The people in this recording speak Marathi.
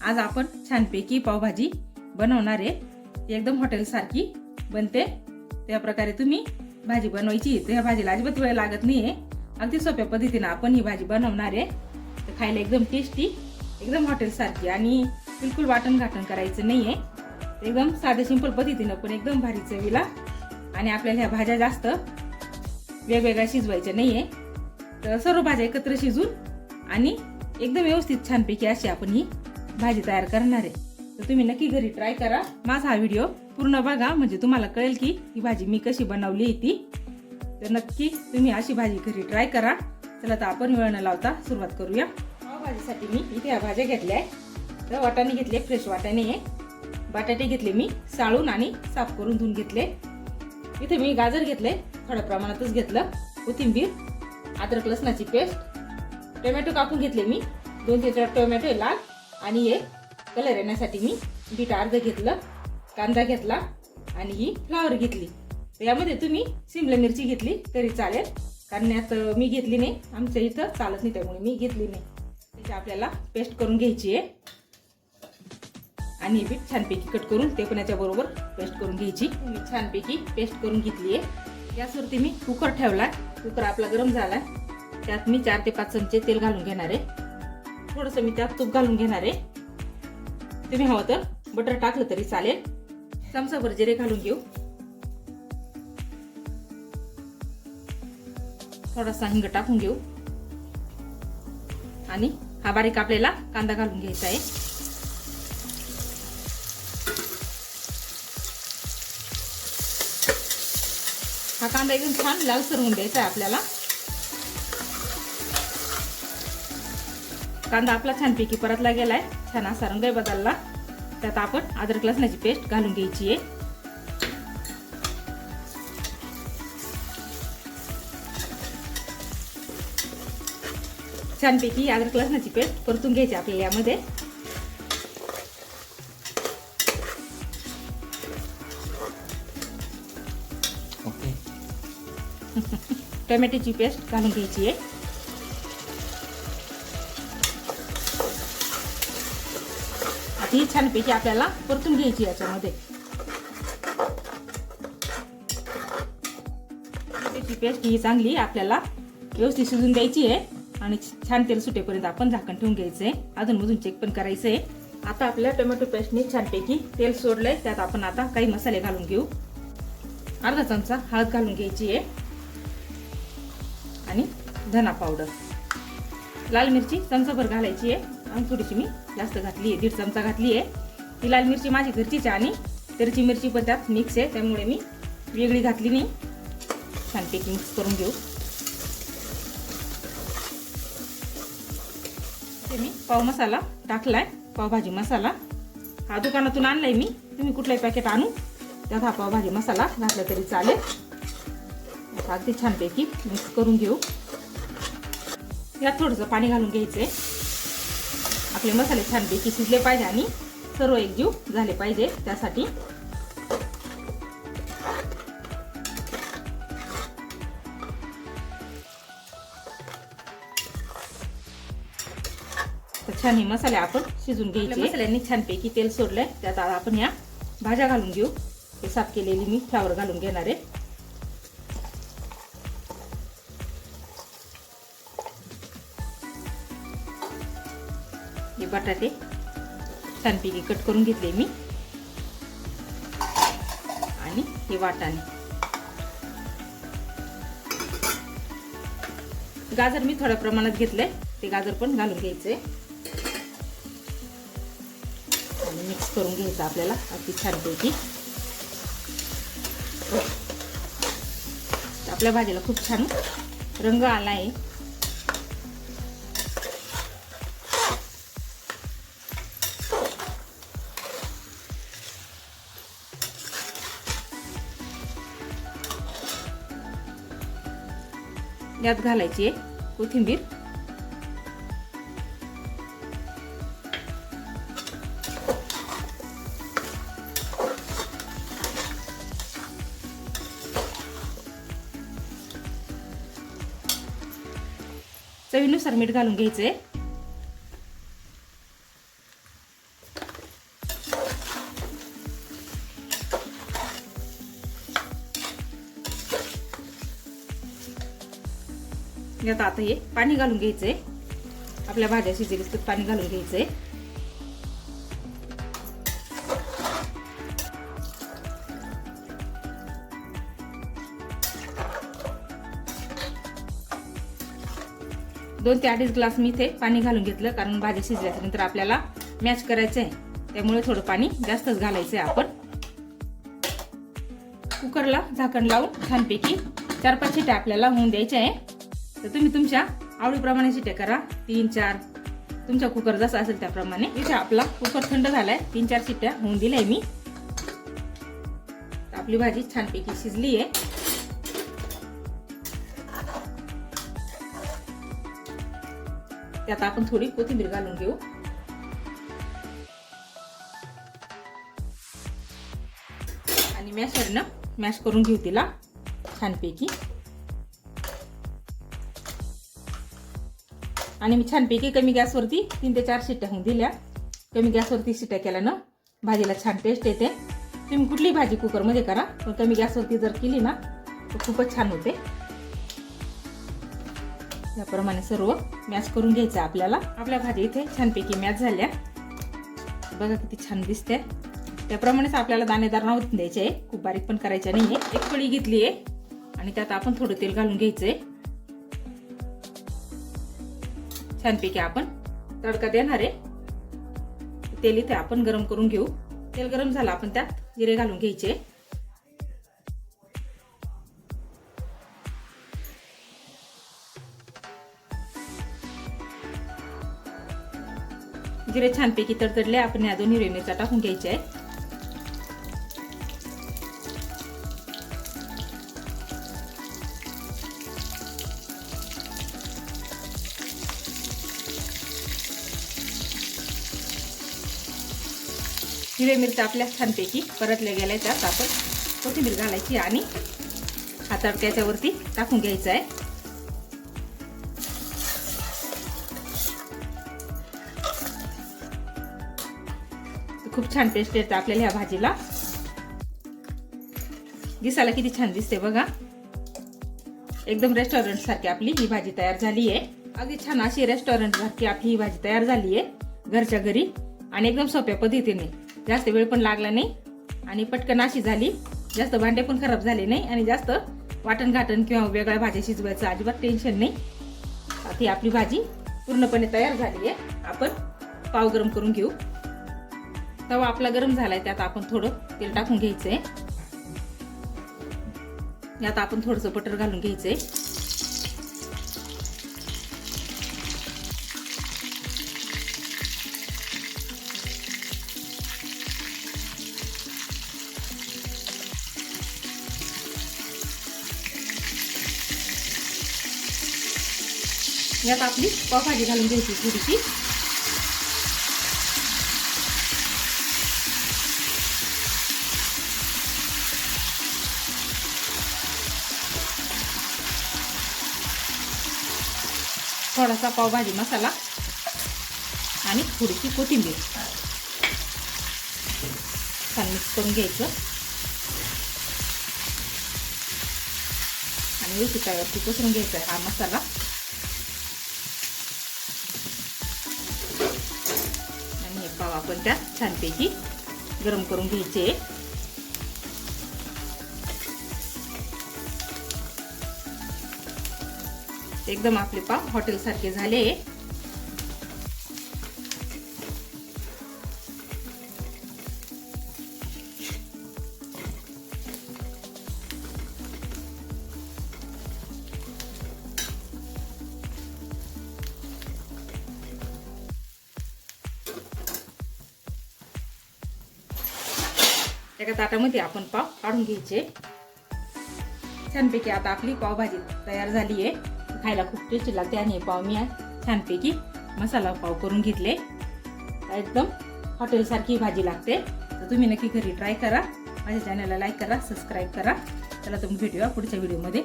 आज आपण छानपैकी पावभाजी बनवणार आहे। एकदम हॉटेल सारखी बनते। त्या प्रकारे तुम्ही भाजी बनवायची। त्या भाजीला अजिबात वेळ लागत नाहीये। अगदी सोप्या पद्धतीने आपण ही भाजी बनवणार आहे। तर खायला एकदम टेस्टी, एकदम हॉटेल सारखी आणि बिलकुल वाटण घाटण करायचं नाहीये। एकदम साधे सिंपल पद्धतीने पण एकदम भारी चवीला। आणि आपल्याला ह्या भाज्या जास्त वेगवेगळ्या शिजवायच्या नाहीये। तर सर्व भाज्या एकत्र शिजून आणि एकदम व्यवस्थित छानपैकी अशी आपण ही भाजी तयार करणार आहे। तर तुम्ही नक्की घरी ट्राय करा। माझा हा व्हिडिओ पूर्ण बघा म्हणजे तुम्हाला कळेल की ही भाजी मी कशी बनवली ती। तर नक्की तुम्ही अशी भाजी घरी ट्राय करा। चला तर आपण वेळ न लावता सुरुवात करूया। पावभाजीसाठी मी इथे ह्या भाज्या घेतल्या आहेत। तर वाटाणे घेतले, फ्रेश वाटाणे आहे। बटाटे घेतले मी साळून आणि साफ करून धुवून घेतले। इथे मी गाजर घेतले, थोड्या प्रमाणातच घेतलं। कोथिंबीर, अद्रक लसणाची पेस्ट, टोमॅटो कापून घेतले मी 2 ते 4 टोमॅटो लाल आणि हे कलर येण्यासाठी मी बीट अर्ध घेतलं, कांदा घेतला आणि ही फ्लावर घेतली। तर यामध्ये तुम्ही शिमला मिरची घेतली तरी चालेल, कारण यात मी घेतली नाही, आमच्या इथं चालत नाही त्यामुळे मी घेतली नाही। त्याची आपल्याला पेस्ट करून घ्यायची आहे आणि ही बीट छानपैकी कट करून ते पण याच्या बरोबर पेस्ट करून घ्यायची। मी छानपैकी पेस्ट करून घेतली आहे। यावरती मी कुकर ठेवला। कुकर आपला गरम झाला, त्यात मी 4 ते 5 चमचे तेल घालून घेणार आहे। थोडंसं मी त्यात तूप घालून घेणार आहे। तुम्ही हवं तर बटर टाकलं तरी चालेल। चमचाभर जिरे घालून घेऊ, थोडासा हिंग टाकून घेऊ आणि हा बारीक आपल्याला कांदा घालून घ्यायचा आहे। हा कांदा एकदम छान लालसर होऊन द्यायचा आहे आपल्याला। कांदा आपला छानपैकी परतला गेलाय, छान असा रंग बदलला। त्यात आपण अद्रक लसणाची पेस्ट घालून घ्यायची आहे। छानपैकी अद्रक लसणाची पेस्ट परतून घ्यायची आपल्याला यामध्ये। टोमॅटोची पेस्ट घालून घ्यायची आहे। ही छानपैकी आपल्याला परतून घ्यायची याच्यामध्ये। टोमॅटोची पेस्ट ही चांगली आपल्याला व्यवस्थित शिजून द्यायची आहे आणि छान तेल सुटेपर्यंत आपण झाकण ठेवून घ्यायचंय। अजून मधून चेक पण करायचंय। आता आपल्या टोमॅटो पेस्टने छानपैकी तेल सोडलंय, त्यात आपण आता काही मसाले घालून घेऊ। अर्धा चमचा हळद घालून घ्यायची आहे आणि धना पावडर, लाल मिरची चमचाभर घालायची आहे आणि थोडीशी मी जास्त घातली आहे, 1.5 चमचा घातली आहे। ही लाल मिरची माझी घरचीच आहे आणि तिरची मिरची पण त्यात मिक्स आहे, त्यामुळे मी वेगळी घातली नाही। छानपैकी मिक्स करून घेऊ। इथे मी पाव मसाला टाकलाय, पावभाजी मसाला हा दुकानातून आणलाय मी। तुम्ही कुठलाही पॅकेट आणू त्यात हा पावभाजी मसाला घातला तरी चालेल। अगदी छानपैकी मिक्स करून घेऊ। यात थोडंसं पाणी घालून घ्यायचंय। आपले मसाले छानपैकी शिजले पाहिजे आणि सर्व एकजीव झाले पाहिजे, त्यासाठी तर छान हे मसाले आपण शिजून घ्यायचे। मसाल्यांनी छानपैकी तेल सोडलंय, त्यात आपण या भाज्या घालून घेऊ। हे साफ केलेली मी फ्लावर घालून घेणार आहे। हे बटाटे छानपैकी कट करून घेतले मी आणि हे वाटाणे, गाजर मी थोड्या प्रमाणात घेतले, ते गाजर पण घालून घ्यायचे आणि मिक्स करून घ्यायचं आपल्याला अगदी छानपैकी। आपल्या भाजीला खूप छान रंग आला आहे। यात घालायची आहे कोथिंबीर, चवीनुसार मीठ घालून घ्यायचंय। यात आता हे पाणी घालून घ्यायचंय. आपल्या भाज्या शिजेल तर पाणी घालून घ्यायचंय. दोन ते अडीच ग्लास मी इथे पाणी घालून घेतलं, कारण भाजी शिजल्यानंतर आपल्याला मॅश करायचं आहे, त्यामुळे थोडं पाणी जास्तच घालायचं आहे. आपण कुकरला झाकण लावून छानपैकी 4-5 शिट्या आपल्याला होऊन द्यायच्या आहे. तर तुम्ही तुमच्या आवडीप्रमाणे शिट्या करा, 3-4 तुमचा कुकर जसा असेल त्याप्रमाणे. इथे आपला कुकर थंड झालाय, 3-4 शिट्ट्या होऊन दिल्या मी. आपली भाजी छानपैकी शिजली आहे. त्यात आपण थोडी कोथिंबीर घालून घेऊ. आणि मॅशरनं मॅश करून घेऊ तिला छानपैकी. आणि मी छानपैकी कमी गॅसवरती 3 ते 4 शिट्ट्या होऊन दिल्या. कमी गॅसवरती शिट्ट्या केल्यानं भाजीला छान टेस्ट येते. तुम्ही कुठलीही भाजी कुकरमध्ये करा, पण कमी गॅसवरती जर केली ना तर खूपच छान होते. याप्रमाणे सर्व मॅश करून घ्यायचं आपल्याला. आपल्या भाजी इथे छानपैकी मॅश झाल्या, बघा किती छान दिसते. त्याप्रमाणेच आपल्याला दाणेदार राहून द्यायचे आहे, खूप बारीक पण करायचे नाहीये. एक पळी घेतली आहे आणि त्यात आपण थोडं तेल घालून घ्यायचंय. छानपैकी आपण तडका देणार आहे. तेल इथे आपण गरम करून घेऊ. तेल गरम झालं, आपण त्यात जिरे घालून घ्यायचे. जिरे छानपैकी तडतडले, आपण या 2 हिरव्या मिरच्या टाकून घ्यायच्या आहेत. हिरव्या मिरच्या आपल्या छानपैकी परतल्या गेल्या, त्यात आपण कोथिंबीर घालायची आणि हा तडका याच्यावरती टाकून घ्यायचा आहे. खूप छान टेस्ट येते आपल्याला ह्या भाजीला. दिसायला किती छान दिसते बघा. एकदम रेस्टॉरंट सारखी आपली ही भाजी तयार झाली आहे. अगदी छान अशी रेस्टॉरंट सारखी आपली ही भाजी तयार झाली आहे, घरच्या घरी. आणि एकदम सोप्या पद्धतीने, जास्त वेळ पण लागला नाही आणि पटकन अशी झाली. जास्त भांडे पण खराब झाले नाही आणि जास्त वाटण घाटण किंवा वेगळ्या भाज्या शिजवायचं अजिबात टेन्शन नाही. आता आपली भाजी पूर्णपणे तयार झाली आहे. आपण पाव गरम करून घेऊ. तवा आपला गरम झालाय, त्यात आपण थोडं तेल टाकून घ्यायचंय. यात आपण थोडंसं बटर घालून घ्यायचंय. यात आपली पावभाजी घालून घ्यायची थोडीशी. थोडासा पावभाजी मसाला आणि थोडीशी कोथिंबीर छान मिक्स करून घ्यायचं आणि व्यवस्थित तव्यावरती पसरून घ्यायचा हा मसाला. आणि हे पाव आपण त्यात छानपैकी गरम करून घ्यायचे. एकदम आपले पाव हॉटेल सारखे झाले. एका ताटामध्ये आपण पाव काढून घ्यायचे. छानपैकी आता आपली पावभाजी तयार झाली आहे. खायला खूप टेस्टी लागते. आणि पाव मी छानपैकी मसाला पाव करून घेतले. एकदम हॉटेल सारखी भाजी लागते. तर तुम्ही नक्की घरी ट्राय करा. माझ्या चॅनलला लाईक करा, सबस्क्राईब करा. चला तर भेटूया पुढच्या व्हिडिओमध्ये.